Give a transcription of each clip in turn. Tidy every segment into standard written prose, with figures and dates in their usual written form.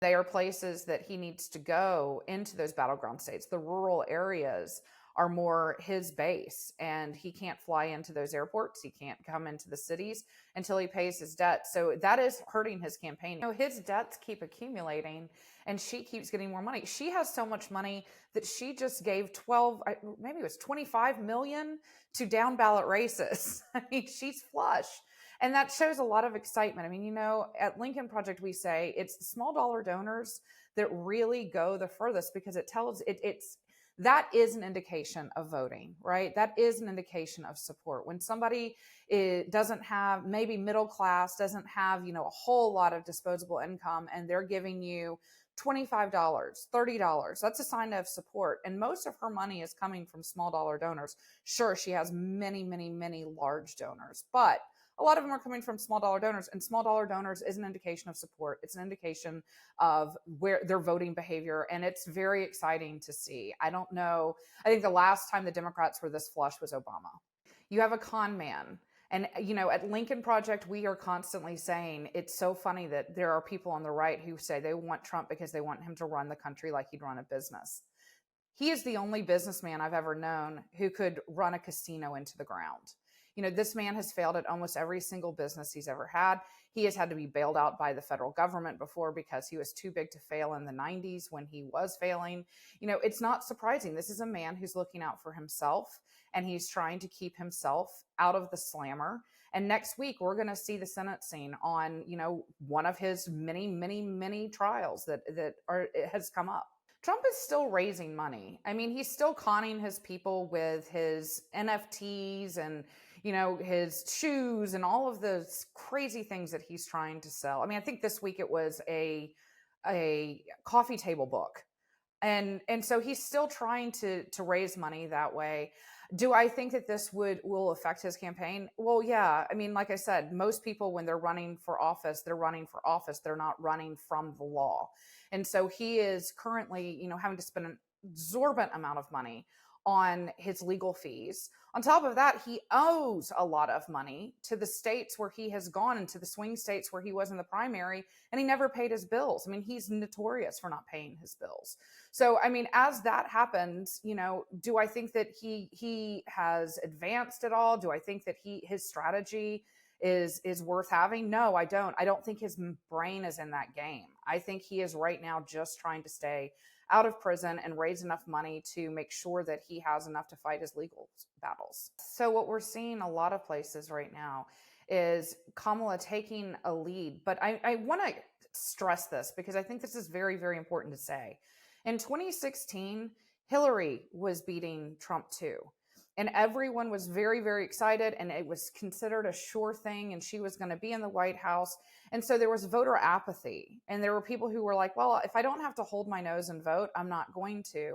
They are places that he needs to go into those battleground states. The rural areas are more his base, and he can't fly into those airports. He can't come into the cities until he pays his debt. So that is hurting his campaign. His debts keep accumulating, and she keeps getting more money. She has so much money that she just gave 12, maybe it was 25 million to down ballot races. I mean, she's flush. And that shows a lot of excitement. I mean, at Lincoln Project, we say it's the small dollar donors that really go the furthest, because that is an indication of voting, right? That is an indication of support. When somebody doesn't have, maybe middle class, doesn't have, a whole lot of disposable income, and they're giving you $25, $30, that's a sign of support. And most of her money is coming from small dollar donors. Sure, she has many, many, many large donors, but a lot of them are coming from small dollar donors, and small dollar donors is an indication of support. It's an indication of where their voting behavior, and it's very exciting to see. I don't know. I think the last time the Democrats were this flush was Obama. You have a con man. And, at Lincoln Project, we are constantly saying it's so funny that there are people on the right who say they want Trump because they want him to run the country like he'd run a business. He is the only businessman I've ever known who could run a casino into the ground. This man has failed at almost every single business he's ever had. He has had to be bailed out by the federal government before because he was too big to fail in the 90s when he was failing. It's not surprising. This is a man who's looking out for himself, and he's trying to keep himself out of the slammer. And next week, we're going to see the sentencing on, one of his many, many, many trials that has come up. Trump is still raising money. I mean, he's still conning his people with his NFTs and, his shoes and all of the crazy things that he's trying to sell. I mean, I think this week it was a coffee table book. And so he's still trying to raise money that way. Do I think that this will affect his campaign? Well, yeah. I mean, like I said, most people, when they're running for office, they're running for office. They're not running from the law. And so he is currently, having to spend an exorbitant amount of money on his legal fees. On top of that, he owes a lot of money to the states where he has gone, and to the swing states where he was in the primary, and he never paid his bills. I mean, he's notorious for not paying his bills. So, I mean, as that happens, do I think that he has advanced at all? Do I think that his strategy is worth having? No, I don't. I don't think his brain is in that game. I think he is right now just trying to stay out of prison and raise enough money to make sure that he has enough to fight his legal battles. So what we're seeing a lot of places right now is Kamala taking a lead. But I want to stress this, because I think this is very, very important to say. In 2016, Hillary was beating Trump too. And everyone was very, very excited, and it was considered a sure thing, and she was going to be in the White House. And so there was voter apathy, and there were people who were like, well, if I don't have to hold my nose and vote, I'm not going to.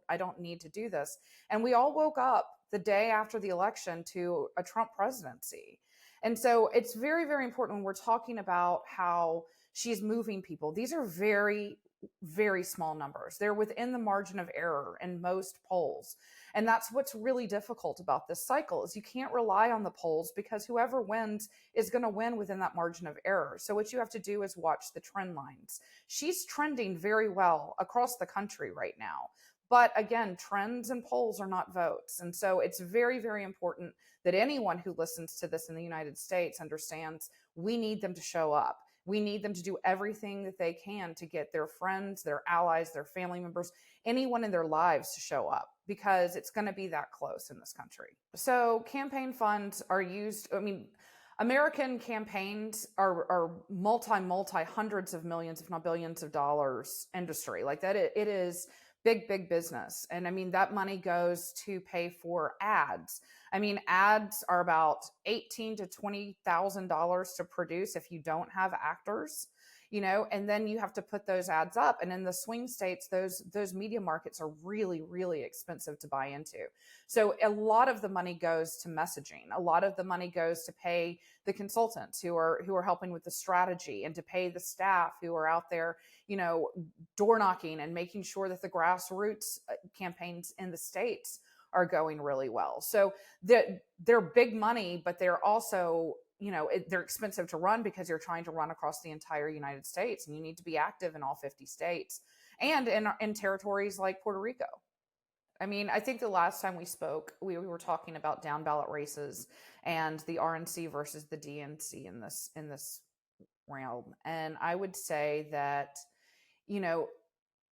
I don't need to do this. And we all woke up the day after the election to a Trump presidency. And so it's very, very important when we're talking about how she's moving people. These are very, very small numbers. They're within the margin of error in most polls. And that's what's really difficult about this cycle, is you can't rely on the polls, because whoever wins is going to win within that margin of error. So what you have to do is watch the trend lines. She's trending very well across the country right now. But again, trends and polls are not votes. And so it's very, very important that anyone who listens to this in the United States understands we need them to show up. We need them to do everything that they can to get their friends, their allies, their family members, anyone in their lives to show up, because it's going to be that close in this country. So campaign funds are used. I mean, American campaigns are multi hundreds of millions, if not billions of dollars industry. Like that, it is big, big business. And I mean, that money goes to pay for ads. I mean, ads are about $18,000 to $20,000 to produce if you don't have actors, and then you have to put those ads up. And in the swing states, those media markets are really, really expensive to buy into. So a lot of the money goes to messaging. A lot of the money goes to pay the consultants who are helping with the strategy, and to pay the staff who are out there, door knocking and making sure that the grassroots campaigns in the states are going really well. So they're big money, but they're also, they're expensive to run because you're trying to run across the entire United States, and you need to be active in all 50 states and in territories like Puerto Rico. I mean, I think the last time we spoke, we were talking about down ballot races and the RNC versus the DNC in this realm. And I would say that, you know,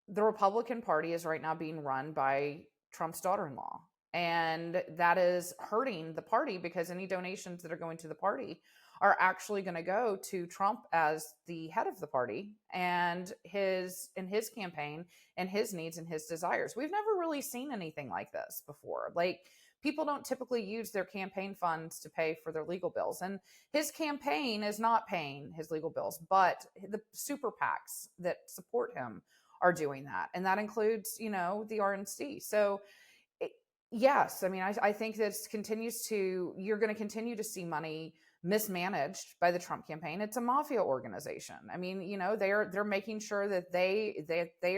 the Republican Party is right now being run by Trump's daughter-in-law. And that is hurting the party because any donations that are going to the party are actually going to go to Trump as the head of the party and his campaign and his needs and his desires. We've never really seen anything like this before. Like, people don't typically use their campaign funds to pay for their legal bills. And his campaign is not paying his legal bills, but the super PACs that support him are doing that. And that includes, the RNC. So yes, I mean, I think this you're going to continue to see money mismanaged by the Trump campaign. It's a mafia organization. I mean, they're making sure that they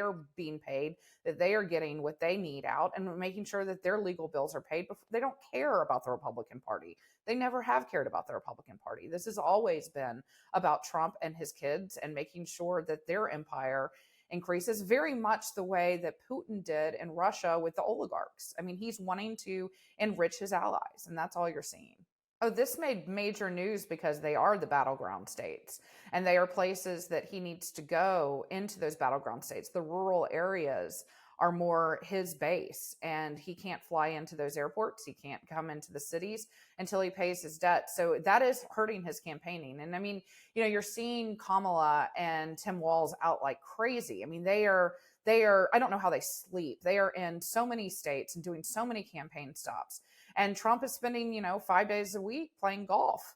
are being paid, that they are getting what they need out, and making sure that their legal bills are paid. Before, they don't care about the Republican Party. They never have cared about the Republican Party. This has always been about Trump and his kids and making sure that their empire increases, very much the way that Putin did in Russia with the oligarchs. I mean, he's wanting to enrich his allies, and that's all you're seeing. Oh, this made major news because they are the battleground states, and they are places that he needs to go into those battleground states. The rural areas are more his base, and he can't fly into those airports. He can't come into the cities until he pays his debt. So that is hurting his campaigning. And I mean, you're seeing Kamala and Tim Walz out like crazy. I mean, they are, I don't know how they sleep. They are in so many states and doing so many campaign stops. And Trump is spending, 5 days a week playing golf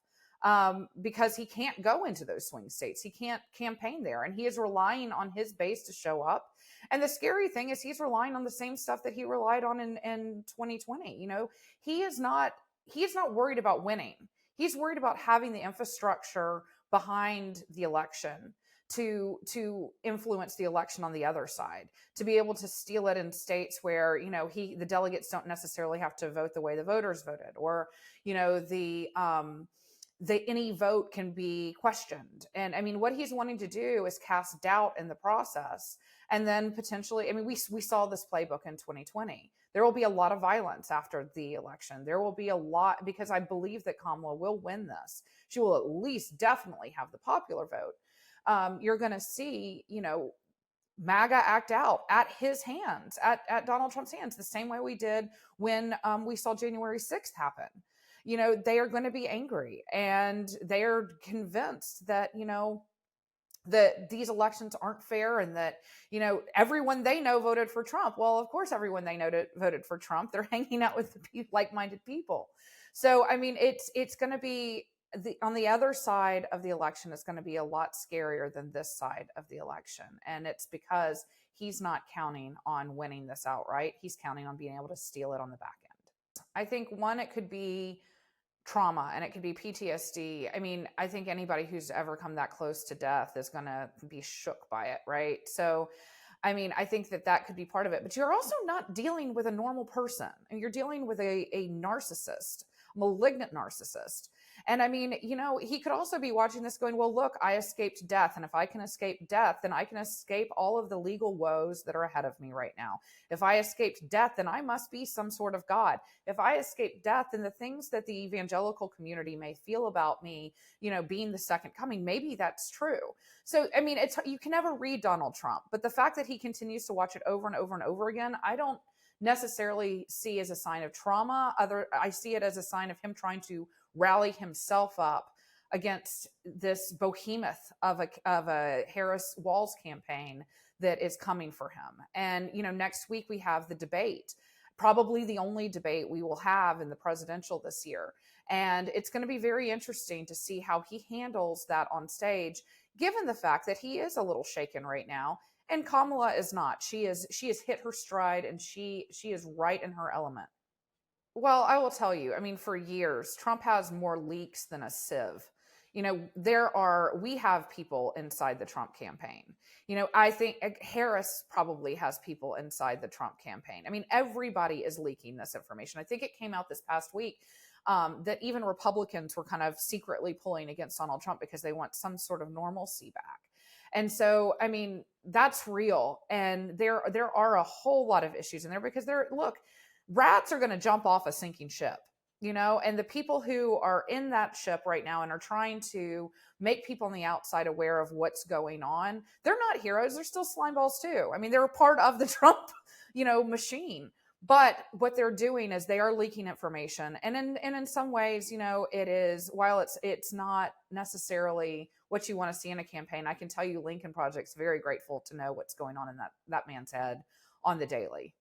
because he can't go into those swing states. He can't campaign there. And he is relying on his base to show up. And the scary thing is he's relying on the same stuff that he relied on in 2020. He is not worried about winning. He's worried about having the infrastructure behind the election to influence the election on the other side, to be able to steal it in states where, the delegates don't necessarily have to vote the way the voters voted, or, any vote can be questioned. And I mean, what he's wanting to do is cast doubt in the process. And then potentially, I mean, we saw this playbook in 2020. There will be a lot of violence after the election. There will be a lot, because I believe that Kamala will win this. She will at least definitely have the popular vote. You're going to see, MAGA act out at his hands, at Donald Trump's hands, the same way we did when we saw January 6th happen. They are going to be angry, and they are convinced that, that these elections aren't fair, and that, everyone they know voted for Trump. Well, of course, everyone they know voted for Trump. They're hanging out with like-minded people. So, I mean, it's going to be on the other side of the election is going to be a lot scarier than this side of the election. And it's because he's not counting on winning this outright. He's counting on being able to steal it on the back end. I think it could be trauma, and it could be PTSD. I mean, I think anybody who's ever come that close to death is going to be shook by it, right? So, I mean, I think that could be part of it. But you're also not dealing with a normal person, and you're dealing with a narcissist, malignant narcissist. And I mean, he could also be watching this going, well, look, I escaped death. And if I can escape death, then I can escape all of the legal woes that are ahead of me right now. If I escaped death, then I must be some sort of God. If I escaped death, then the things that the evangelical community may feel about me, being the second coming, maybe that's true. So, I mean, you can never read Donald Trump, but the fact that he continues to watch it over and over and over again, I don't necessarily see as a sign of trauma. I see it as a sign of him trying to rally himself up against this behemoth of a Harris Walz campaign that is coming for him. And, next week we have the debate, probably the only debate we will have in the presidential this year. And it's going to be very interesting to see how he handles that on stage, given the fact that he is a little shaken right now. And Kamala is not. She has hit her stride, and she is right in her element. Well, I will tell you, I mean, for years, Trump has more leaks than a sieve. We have people inside the Trump campaign. I think Harris probably has people inside the Trump campaign. I mean, everybody is leaking this information. I think it came out this past week that even Republicans were kind of secretly pulling against Donald Trump because they want some sort of normalcy back. And so, I mean, that's real. And there are a whole lot of issues in there because look, rats are going to jump off a sinking ship, and the people who are in that ship right now and are trying to make people on the outside aware of what's going on, they're not heroes. They're still slimeballs too. I mean, they're a part of the Trump, machine. But what they're doing is they are leaking information, and in some ways, it is, while it's not necessarily what you want to see in a campaign. I can tell you, Lincoln Project's very grateful to know what's going on in that man's head on the daily.